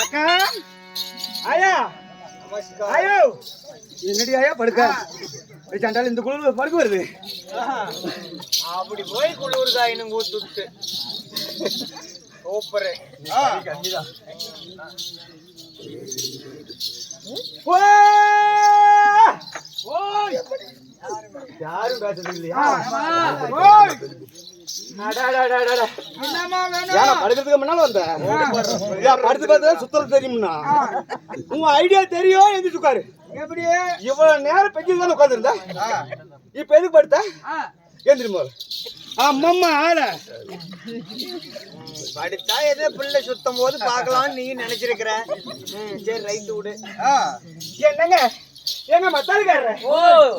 அக்கா ஆயா ஆயோ என்னடி ஆயா படுக்க சண்டால இந்த குளிர் படுக்க வருது அப்படி போய் குளிர்தா இன்னும் ஊத்துட்டு சூப்பர் யாரும் பேசுறது இல்லையா படுக்கிறதுக்கு முன்னால வந்த படுத்து பார்த்து சுத்தம் தெரியும்னா உங்க ஐடியா தெரியும் எந்திரிச்சு உட்காரு எப்படி இவ்வளவு நேரம் பெஞ்சு உட்கார்ந்து இருந்த இப்ப எதுக்கு படுத்த எந்திரிமா அம்மம்மா ஆள படுத்தா ஏதோ பிள்ளை சுத்தம் போது பாக்கலாம்னு நீ நினைச்சிருக்கிற சரி ரைட்டு விடு என்னங்க எங்க மத்தாளுக்காரர்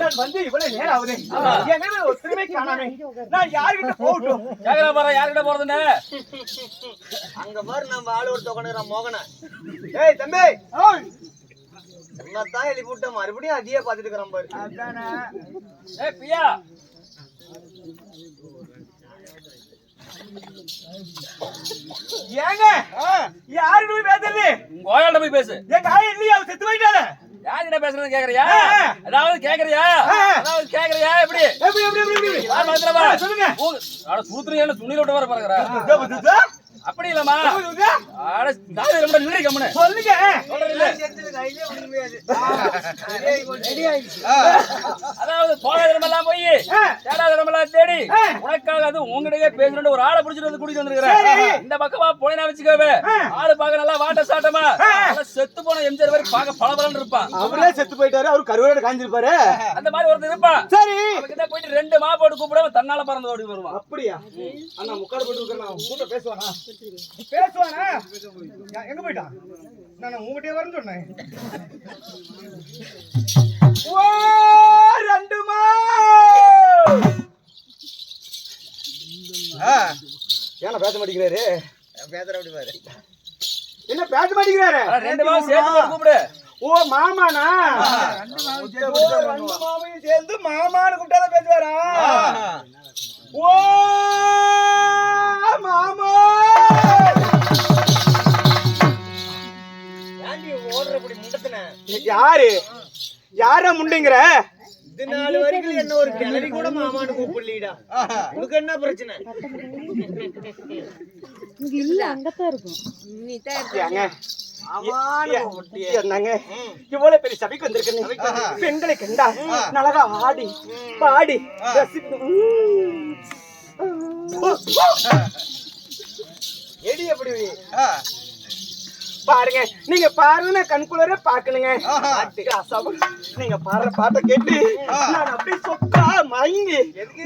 நான் வந்து இவ்வளவு நேரம் ஆகுது எங்க ஒத்துமே காணாமே நான் யார்கிட்ட போகட்டும் யார்கிட்ட போறதுன்னு அங்க பாரு நம்ம ஆளு ஒரு தொகனுறான் மோகன ஏய் தம்பி என்னத்தான் எழுப்பி விட்ட மறுபடியும் அதையே பாத்துட்டு இருக்கிறான் பாரு ஏய் பியா ஏங்க யாரு போய் பேசுறது உங்க ஆயாள்கிட்ட போய் பேசு எங்க ஆயா இல்லையா அவ செத்து போயிட்டால யார்கிட்ட பேசுறது கேக்குறியா அதாவது கேக்குறியா எப்படி எப்படி எப்படி எப்படி சொல்லுங்க சூத்திரியான துணியில விட்டு வர பாருங்கற அப்படி இல்லமா சொல்லுங்க அதாவது போன இடமெல்லாம் போய் தேடாத இடமெல்லாம் தேடி உனக்காக அது உங்ககிட்டயே பேசணும்னு ஒரு ஆளை பிடிச்சிட்டு வந்து கூட்டிட்டு வந்திருக்கிறேன் இந்த பக்கமா போனா வச்சுக்கவே ஆளு பாக்க நல்லா வாட்ட சாட்டமா செத்து போன எம்ஜிஆர் வரை பாக்க பளபளன்னு இருப்பான் அவரே செத்து போயிட்டாரு அவரு கருவேல காஞ்சிருப்பாரு அந்த மாதிரி ஒருத்தர் இருப்பான் சரி அவங்கிட்ட போயிட்டு 2 மாப்போடு கூப்பிடாம தன்னால பறந்து ஓடி வருவான் அப்படியா அண்ணா முக்காடு போட்டு இருக்கிறேன் கூட்ட பேசுவானா பேசுவானா எங்க போயிட்டான் நான் உங்ககிட்டயே வரேன்னு சொன்னேன் ஓ 2 மா ஏன்னா பேச மாட்டேங்கிறாரு பேசுற அப்படி பாரு என்ன பேச மாட்டேங்கிறாரு 2 மாவு சேர்த்து கூப்பிடு ஓ மாமானா 2 மாவையும் சேர்ந்து மாமான்னு கூப்பிட்டாதான் பேசுவாரா ஓ மாமா ஓடுறபடி முண்டத்தின யாரு யாரா முண்டிங்கிற இது 4 வரைக்கும் என்ன ஒரு கிளறி கூட மாமான்னு கூப்பிடலீடா உனக்கு என்ன பிரச்சனை இங்க இல்ல அங்கதான் இருக்கும் நீ தான் என்னங்க இவ்வளவு பெரிய சபைக்கு வந்திருக்கேன் பெண்களை கண்டா நலகா ஆடி பாடி எடி எப்படி பாருங்க நீங்க பாருங்க கண்குளர பாக்கணுங்க நீங்க பாடுற பாட்டை கேட்டு நான் அப்படியே சொக்கா மயங்கி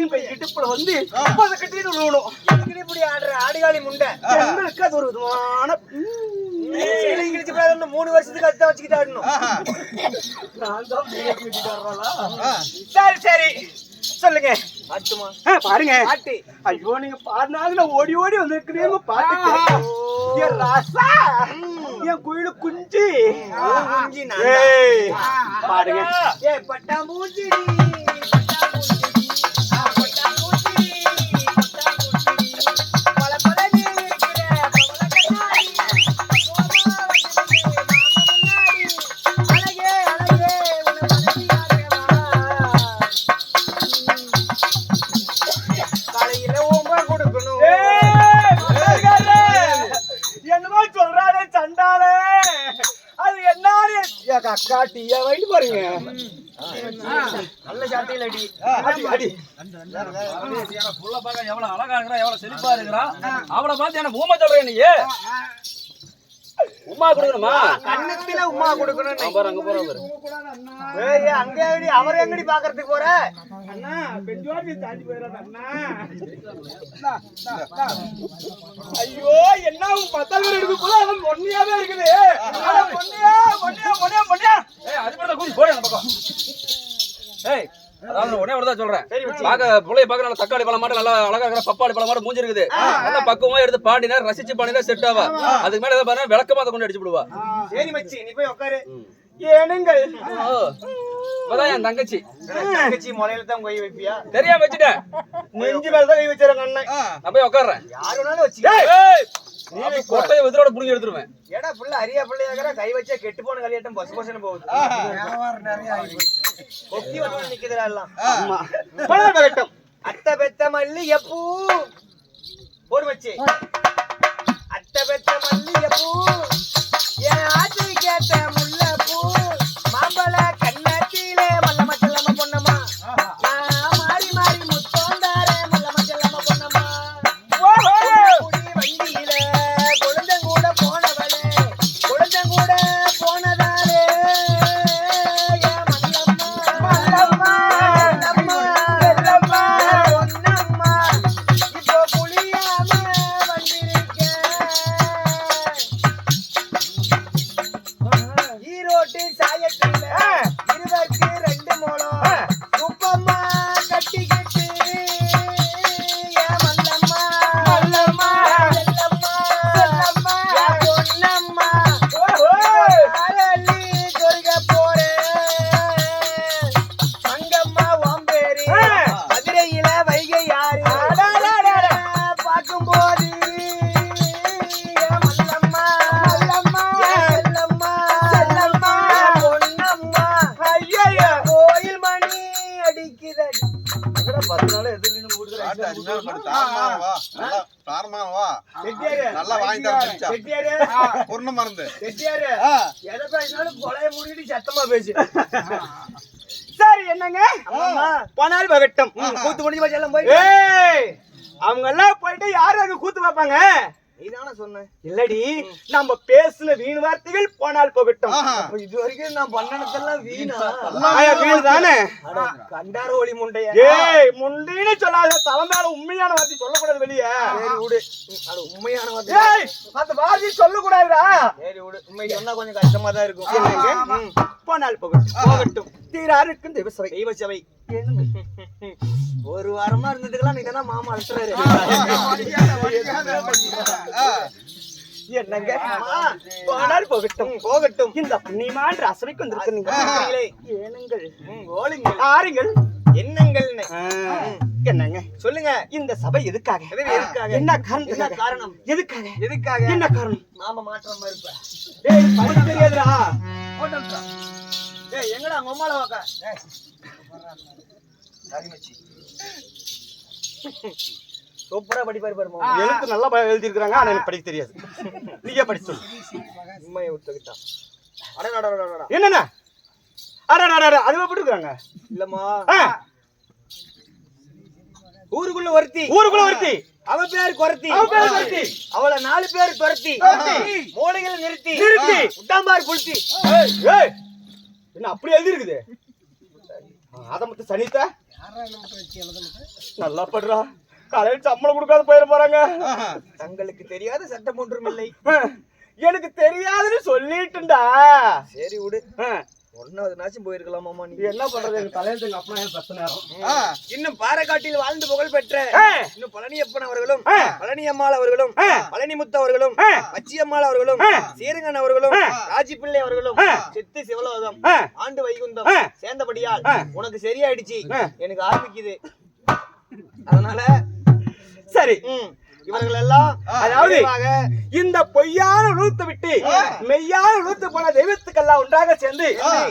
இப்ப இடுப்புல வந்து அதை கட்டிட்டு விழுவணும் எதுக்கு இப்படி ஆடுற ஆடிகாலி முண்டை எங்களுக்கு அது ஒரு விதமான 3 வருஷத்துக்கு அதுதான் வச்சுக்கிட்டு ஆடணும் சரி சரி சொல்லுங்க ஆட்டுமா பாருங்க ஆட்டு ஐயோ நீங்க பாடினாங்க ஓடி ஓடி வந்திருக்கிறீங்க பாட்டு என் ராசா என் குயிலு குஞ்சு பாருங்க ஏ பட்டாம்பூச்சி காட்டியா வைட்டு பாருங்க நல்ல சாட்டையில் அடி அடி அடி புள்ள பாக்க எவ்வளவு அழகா இருக்கிறா எவ்வளவு செழிப்பா இருக்கிறா அவளை பார்த்து எனக்கு ஊமை சொல்றேன் நீ உமா கொடுக்கணுமா கண்ணத்துல உமா கொடுக்கணும் அங்க போறோம் அங்க அவர் எங்கடி பாக்குறதுக்கு போற அண்ணா பெஞ்சோடி தாண்டி போயிடாத அண்ணா ஐயோ என்ன பத்தல்கள் இருக்கு போல அவன் பொன்னியாவே இருக்குது பொன்னியா பொன்னியா பொன்னியா பொன்னியா அது மட்டும் கூட்டி போய் அந்த பக்கம் ஏய் அதாவது உடனே தான் சொல்றேன் பாக்க புள்ளைய பாக்க நல்லா தக்காளி பழம் மாட்டு நல்லா அழகா இருக்கிற பப்பாளி பழம் மாட்டு மூஞ்சி இருக்குது நல்லா பக்குவமா எடுத்து பாடினா ரசிச்சு பாடினா செட் ஆவா அதுக்கு மேல ஏதாவது பாருங்க விளக்கமா அதை கொண்டு அடிச்சு விடுவா சரி மச்சி நீ போய் உட்காரு ஏனுங்கள் இப்பதான் என் தங்கச்சி தங்கச்சி முறையில தான் கை வைப்பியா தெரியாம வச்சுட்டேன் நெஞ்சு மேலதான் கை வச்சிருக்க அண்ணன் நான் போய் உட்காடுறேன் யாரு வேணாலும் வச்சுக்க கொட்டையை விதரோட புடிங்கி எடுத்துருவேன். ஏடா புள்ள அரியா பிள்ளையாகிற கை வச்சா கெட்டு போன கல்யாட்டம் பசு பசன்னு போகுது. கொக்கி வந்து நிக்குதுடா எல்லாம். ஆமா. பணம் பகட்டும். அத்தை பெத்த மல்லிகைப்பூ போடு வச்சு. அத்தை பெத்த மல்லிகைப்பூ என் ஆசை கேட்ட முல்லைப்பூ மாம்பழ கண்ணத்திலே மல்லம செல்லம பொன்னம்மா நான் மாறி மாறி முத்தோந்தாரே மல்லம செல்லம பொன்னம்மா வண்டியில கொழுந்தங்கூட போனவளே கொழுந்தங்கூட போனதாலே என் மல்லம்மா மல்லம்மா செல்லம்மா பொன்னம்மா இப்போ புளியாம வந்திருக்கேன் ஈரோட்டு சாயத்தில இருவருக்கு 2 மூலம் குப்பம்மா கட்டிக்கிட்டு என் மல்லம்மா மல்லம்மா செல்லம்மா செல்லம்மா என் பொன்னம்மா அரளி சொர்க்க போறேன் மங்கம்மா ஓம்பேரி மதுரையில வைகை யாரு பார்க்கும்போது என் மல்லம்மா மல்லம்மா செல்லம்மா செல்லம்மா பொன்னம்மா ஐயா கோயில் மணி அடிக்குதடி. 10 நாள் எதிர்த்து நின்னு ஆட்டு 5 நாள் படு, தாரமா வா. தாரமா வா. நல்லா வாங்கி தர தெரிஞ்சா. கெட்டியாரு பொண்ணு மருந்து. கெட்டியாரு எதை பேசினாலும் கொலைய மூடிட்டு சத்தமா பேசு. சரி என்னங்க? ஆமா. பணம் பகட்டும். கூத்து முடிஞ்சு போச்சு எல்லாம் போய். ஏய் அவங்க எல்லாம் போயிட்டு யாரு அங்க கூத்து வைப்பாங்க? நீதானே சொன்ன. இல்லடி நம்ம பேசுன வீண் வார்த்தைகள் போனால் போகட்டும். அப்ப இது வரைக்கும் நான் பண்ணனதெல்லாம் வீணா. வீண் தானே. அட, கண்டார ஒளி முண்டைய. ஏய் முண்டின்னு சொல்லாத, தலை மேல உண்மையான வார்த்தை சொல்லக்கூடாது வெளியே. சரி விடு. அது உண்மையான வார்த்தை. ஏய் அந்த வார்த்தை சொல்லக்கூடாதுடா. சரி விடு. உண்மை சொன்னா கொஞ்சம் கஷ்டமா தான் இருக்கும். என்னங்க? போனால் போகட்டும். போகட்டும். தீராருக்கும் தெய்வசபை. தெய்வ சபை. ஒரு வாரமா இருந்ததுக்கெல்லாம் நீங்க தான் மாமா அழுத்துறாரு. என்னங்க? போனால் போகட்டும். போகட்டும். இந்த புண்ணியமான ரசனைக்கு வந்திருக்கிறீங்க. ஏனுங்கள் ஓளுங்கள் ஆறுங்கள் என்னங்கள்னு என்னங்க சொல்லுங்க. இந்த சபை எதுக்காக? எதுக்காக? என்ன என்ன காரணம்? காரணம்? எதுக்காக? எதுக்காக? என்ன காரணம்? மாமா மாற்றம் இருப்ப. டேய் படி தெரியாதுடா. ஏய் எங்கடா மம்மால வாக்கா? சரி மச்சி. சூப்பரா படிப்பாரு பாரு மாமா. எழுத்து நல்லா எழுதி இருக்காங்க, ஆனா எனக்கு படிக்க தெரியாது. நீயே படிச்சு சொல்லு. உண்மையை விட்டுக்கிட்டா. அடடடடடடா. என்னண்ணா? அடடடடா அதுவே போட்டுருக்காங்க. இல்லம்மா. ஆ, ஊருக்குள்ள ஒருத்தி. ஊருக்குள்ள ஒருத்தி. அவ பேர் கொரத்தி. அவ பேர் கொரத்தி. அவள 4 பேர் துரத்தி. துரத்தி. மூளைகளை நிறுத்தி. நிறுத்தி. உட்டாம்பார் குளித்தி. ஏய் ஏய் என்ன அப்படி எழுதி இருக்குது? அத மட்டும் சனித்த நல்லா படுறா. காலையில் சம்பளம் கொடுக்காத போயிட போறாங்க. தங்களுக்கு தெரியாத சட்டம் ஒன்றும் இல்லை. எனக்கு தெரியாதுன்னு சொல்லிட்டுண்டா. சரி விடு. 1வது நாச்சும் போயிருக்கலாமாமா நீ. என்ன பண்றது? எங்க தலையில எங்க அப்பா பத்து நேரம். இன்னும் பாறைக்காட்டில் வாழ்ந்து புகழ் பெற்ற இன்னும் பழனியப்பன் அவர்களும் ஆ. பழனி அம்மாள் அவர்களும் ஆ. பழனிமுத்து அவர்களும் ஆ. பச்சியம்மாள் அவர்களும் ஆ. சீரங்கன் அவர்களும் ஆ. ராஜிப்பிள்ளை அவர்களும் ஆ. சித்தி சிவலோகம் ஆ. ஆண்டு வைகுந்தம் ஆ. சேர்ந்தபடியால் ஆ. உனக்கு சரியாயிடுச்சு. ஆ. எனக்கு ஆரம்பிக்குது. அதனால சரி இவர்கள் எல்லாம் அதாவது விரைவாக இந்த பொய்யான உலகத்தை விட்டு மெய்யான உலகத்து போன தெய்வத்துக்கெல்லாம் ஒன்றாக சேர்ந்து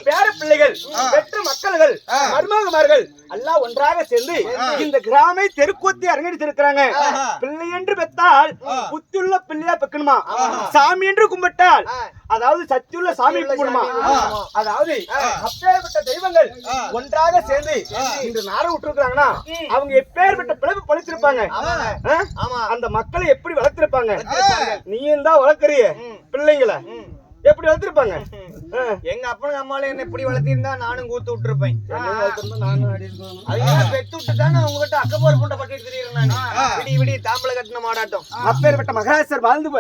பேர பிள்ளைகள் பெற்ற மக்கள்கள் மருமகமார்கள் எல்லாம் ஒன்றாக சேர்ந்து இந்த கிராமை தெருக்கூத்தி அரங்கடித்திருக்கிறாங்க. பிள்ளை என்று பெற்றால் புத்தியுள்ள பிள்ளையா பெக்கணுமா, சாமி என்று கும்பிட்டால் அதாவது சத்தியுள்ள சாமி கும்பிடுமா. அதாவது அப்பேற்பட்ட தெய்வங்கள் ஒன்றாக சேர்ந்து இந்த நாரை விட்டுருக்காங்கன்னா அவங்க எப்பேற்பட்ட பிழைப்பு பழித்திருப்பாங்க. ஆமா அந்த மக்களை எப்படி வளர்த்திருப்பாங்க? நீயும் தான் வளர்க்கறிய பிள்ளைங்களை எப்படி வளர்த்திருப்பாங்க? எங்க அப்பனும் அம்மாலும் என்ன இப்படி வளர்த்திருந்தா நானும் கூத்து விட்டுருப்பேன். நானும் அடி இருக்கணும். அதுதான் பெத்து விட்டு தானே உங்ககிட்ட அக்கப்போர் பூண்டை பட்டிட்டு தெரியுறேன் நான். விடி விடி தாம்பளை கட்டின மாடாட்டம். அப்பேற்பட்ட மகராசர் வாழ்ந்து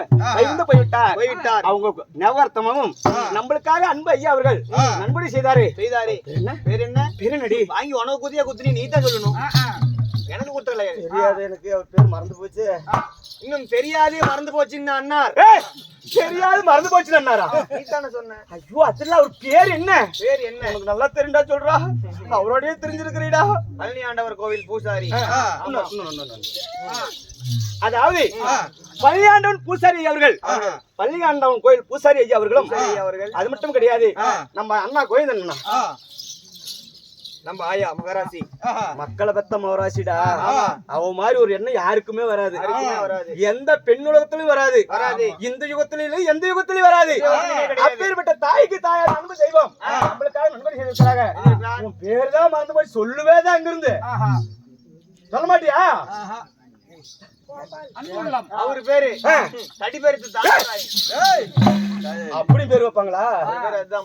போய்விட்டார். அவங்க நவர்த்தமும் நம்மளுக்காக அன்பு ஐயா அவர்கள் நண்படி செய்தாரு. பேர் என்ன? பெருநடி வாங்கி உனக்கு குதியா குத்துனி நீ தான் சொல்லணும். எனக்கு குத்தல தெரியாது, எனக்கு அவர் பேர் மறந்து போச்சு. இன்னும் தெரியாதே மறந்து போச்சுன்னு அண்ணார். தெரியாது மறந்து போச்சுன்னாரா? நீ தானே சொன்ன. ஐயோ அதெல்லாம் அவர் பேர் என்ன? பேர் என்ன? உனக்கு நல்லா தெரிஞ்சா சொல்றா. அவரோடய தெரிஞ்சிருக்கிறீடா. பழனி ஆண்டவர் கோவில் பூசாரி. அதாவது பள்ளியாண்டவன் பூசாரி அவர்கள், பள்ளியாண்டவன் கோயில் பூசாரி ஐயா அவர்களும் அது மட்டும் கிடையாது. நம்ம அண்ணா கோயில் நம்ம ஆயா மகராசி, மக்களை பெத்த மகராசிடா. அவ மாதிரி ஒரு எண்ணம் யாருக்குமே வராது. எந்த பெண் உலகத்திலும் வராது. இந்த யுகத்திலும் எந்த யுகத்திலும் வராது. அப்பேற்பட்ட தாய்க்கு தாயார் அன்பு செய்வோம். நம்மளுக்காக நண்பர் செய்திருக்கிறாங்க. உன் பேர் தான் மறந்து போய் சொல்லுவேதான் அங்கிருந்து. சொல்ல மாட்டியா? அவரு பேரு தடிபெருத்து தாராய். அப்படி பேர் வைப்பாங்களா?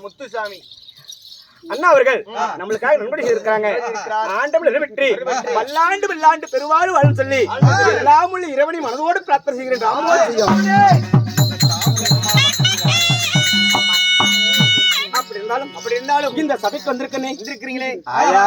முத்துசாமி அண்ணா அவர்கள் நம்மளுக்காக நண்படி இருக்காங்க. ஆண்டவன் வெற்றி பல்லாண்டு பல்லாண்டு பெருவாழ்வு வாழும் சொல்லி எல்லாம் உள்ள இறைவனை மனதோடு பிரார்த்தனை செய்கிறேன். ராமோடு செய்யும். அப்படி இருந்தாலும் இந்த சபைக்கு வந்திருக்கிறீங்களே ஐயா,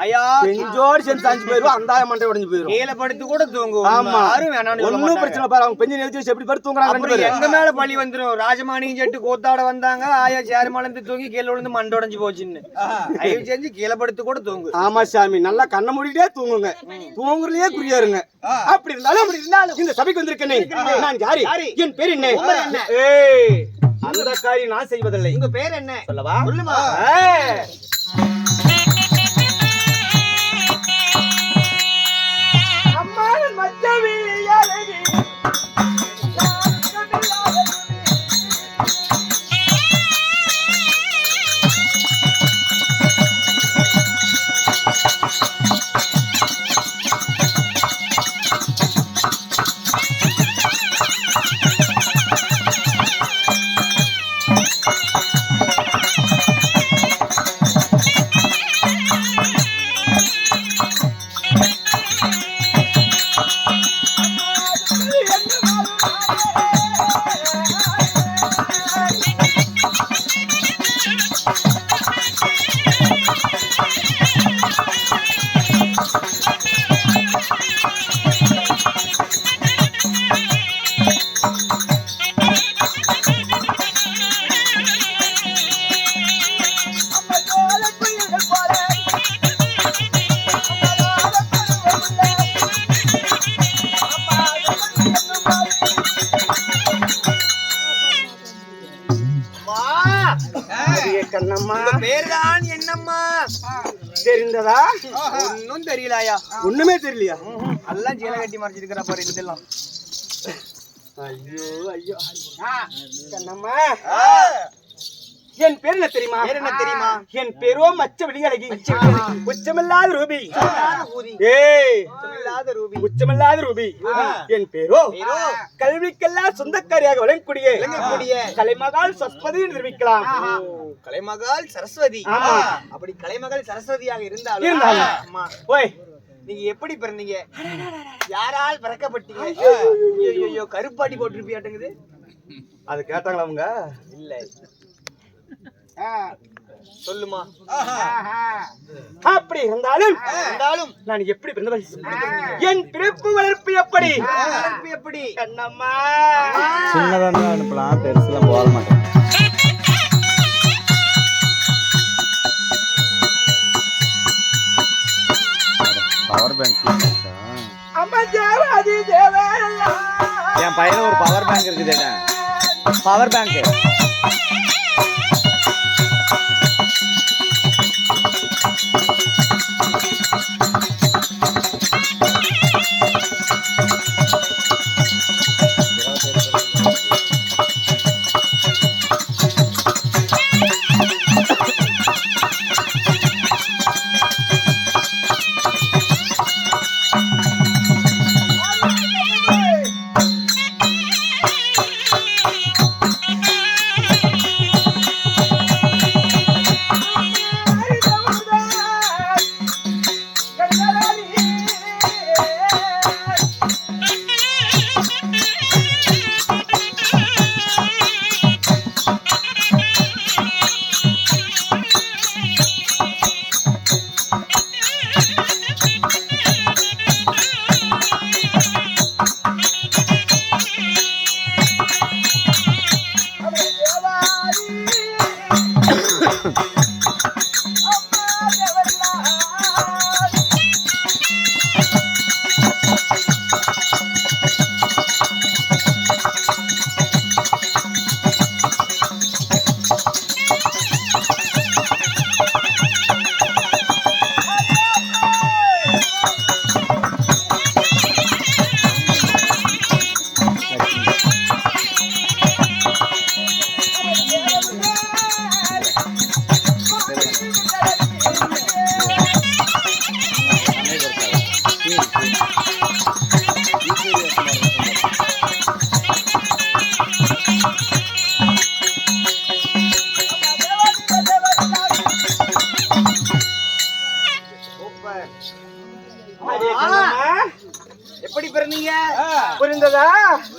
ஐயா பெஞ்சோடு சேர்ந்து சாஞ்சு போயிருவோம். அந்த மண்டை உடைஞ்சு போயிரும். கீழே படுத்து கூட தூங்கும். ஆமா, யாரும் வேணாம்னு ஒன்னும் பிரச்சனை பாரு. அவங்க பெஞ்சு நிறுத்தி வச்சு எப்படி படுத்து தூங்குறாங்க? எங்க மேல பழி வந்துரும். ராஜமாணியும் செட்டு கோத்தாட வந்தாங்க. ஆயா சேரு மலர்ந்து தூங்கி கீழே விழுந்து மண்டை உடைஞ்சு போச்சுன்னு தயவு செஞ்சு கீழே படுத்து கூட தூங்கு. ஆமா சாமி, நல்லா கண்ணை மூடிட்டே தூங்குங்க. தூங்குறதுலயே குறியாருங்க. அப்படி இருந்தாலும் இந்த சபைக்கு வந்திருக்கேன். நான் யாரு? என் பேர் என்ன? ஏய், அந்த காரியம் நான் செய்வதில்லை. உங்க பேர் என்ன சொல்லவா? சொல்லுமா. அம்மாவின் மச்சவிழி அழகி கண்ணம்மா, பேர்தான் என்னம்மா தெரிந்ததா? ஒன்னும் தெரியலையா? ஒண்ணுமே தெரியலையா? எல்லாம் ஜீல கட்டி மறைச்சிருக்கிற பாரு இதெல்லாம். ஐயோ ஐயோ கண்ணம்மா, என் பேர் என்ன தெரியுமா? பேர் என்ன தெரியுமா? என் பேரோ மச்ச விழியழகி, உச்சமில்லாத ரூபி. ஏய், உச்சமில்லாத ரூபி. என் பேரோ கல்விக்கெல்லாம் சொந்தக்காரியாக விளங்கக்கூடிய கலைமகள் சரஸ்வதி நிரூபிக்கலாம். கலைமகள் சரஸ்வதி. ஆமா. அப்படி கலைமகள் சரஸ்வதியாக இருந்தாலும் ஓய், நீங்க எப்படி பிறந்தீங்க? யாரால் பிறக்கப்பட்டீங்க? ஐயோ, கருப்பாட்டி போட்டிருப்பியாட்டுங்குது. அது கேட்டாங்களா அவங்க? இல்ல, சொல்லுமா. அப்படி இருந்தாலும் நான் எப்படி பிறந்தவள்? என் பிறப்பு வளர்ப்பு எப்படி? எப்படி கண்ணம்மா, சின்னதான் அனுப்பலாம், பெருசுலாம் போக மாட்டேன். பவர் பேங்க் அம்மா தேவாதி தேவல்லா. என் பையன் ஒரு பவர் பேங்க் இருக்குதுடா. பவர் பேங்க்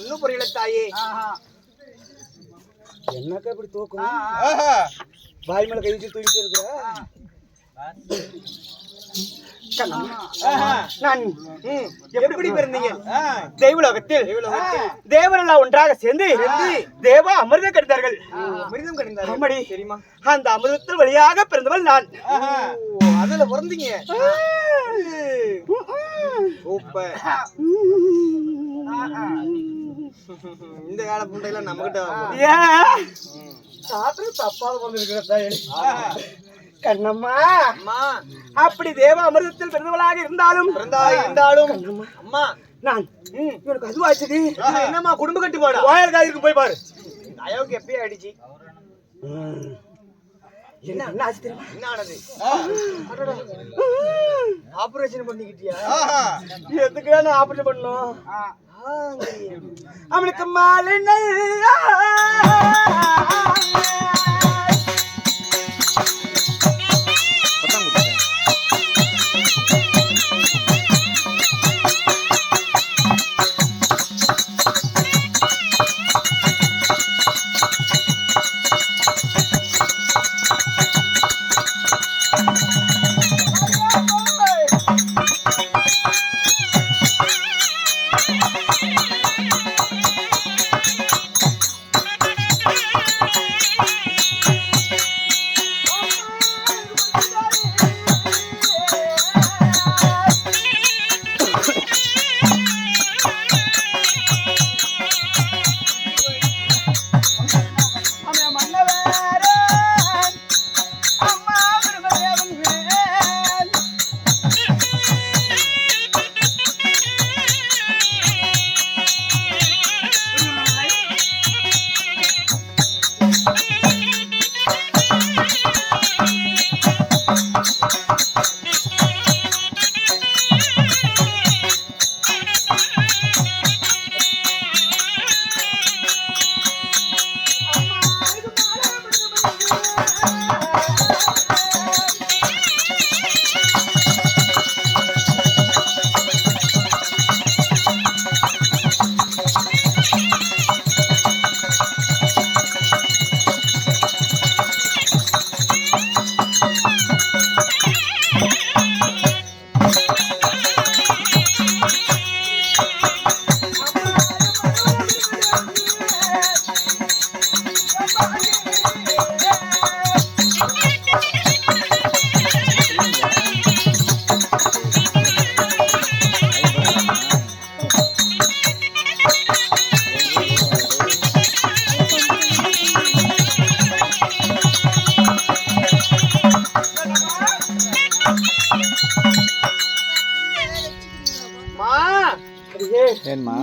இன்னும் புரியல தாயே. என்னக்கா இப்படி தூக்கம் பாய் மேல கை வச்சு தூக்கிட்டு இருக்கிற நான் எப்படி பிறந்தீங்க? தெய்வலோகத்தில் தேவரெல்லாம் ஒன்றாக சேர்ந்து தேவ அமிர்தம் கடித்தார்கள். மிருதம் கடிந்தாரு. ஆமாடி. தெரியுமா? அந்த அமிர்தத்தில் வழியாக பிறந்தவள் நான். அதுல பிறந்தீங்க. சூப்பர். இந்த கால புண்டையில நம்மகிட்ட தப்பாக வந்திருக்கிற கண்ணம்மா. அம்மா அப்படி தேவ அமிர்தத்தில் பிறந்தவளாக இருந்தாலும் அம்மா நான் இவனுக்கு அதுவாச்சுது. என்னம்மா குடும்ப கட்டுப்பாடா? கோயில் காயிற்கு போய் பாரு. தயவுக்கு எப்பயே அடிச்சு என்ன ஆச்சு தெரியுமா? என்ன ஆனது? ஆபரேஷன் பண்ணிக்கிட்டியா? எதுக்கு நான் ஆபரேஷன் பண்ணணும்? அவனுக்கு மாலை ஏன்மா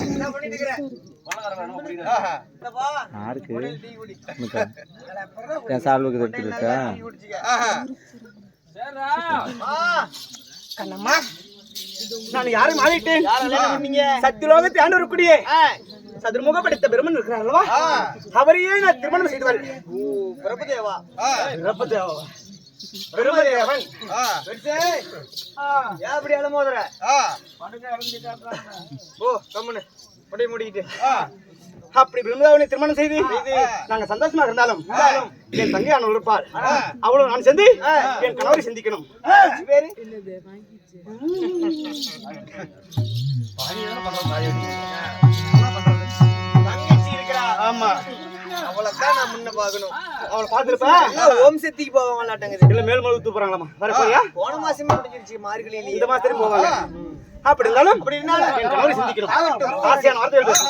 என்ன பண்ணிட்டு இருக்கிற? யாருக்கு என் சால்வுக்கு எடுத்துருக்கா கண்ணம்மா நான் யாரும் மாறிட்டேன். சத்தியலோகத்தை ஆண்டவருக்குடிய சதுர்முக படைத்த பிரம்மன் இருக்கிறார்களா அவரையே நான் திருமணம் செய்தவள். பிரபுதேவா பிரம்மதேவன் ஏன் அப்படி அலமோதுற? ஓ கம்முன்னு முடிய முடிக்கிட்டு அப்படி பிரம்மதேவனை திருமணம் செய்து நாங்க சந்தோஷமா இருந்தாலும் என் தங்கையான இருப்பாள். அவளும் நான் சேர்ந்து என் கணவரை சந்திக்கணும். பேரு தங்கச்சி இருக்கிறா. ஆமா அவளைத்தான் நான் முன்ன பாக்கணும். அவளை பாத்துருப்பேன். ஓம் சக்திக்கு போவாங்களாட்டங்குது. இல்ல மேல்மலை ஊத்து போறாங்களாமா. வர போறியா? போன மாசமே முடிஞ்சிருச்சு மார்கழியில. இந்த மாசத்துலயும் போவாங்க. அப்படி இருந்தாலும் என் கணவரை சந்திக்கணும். ஆசையான வார்த்தைகள் பேசு.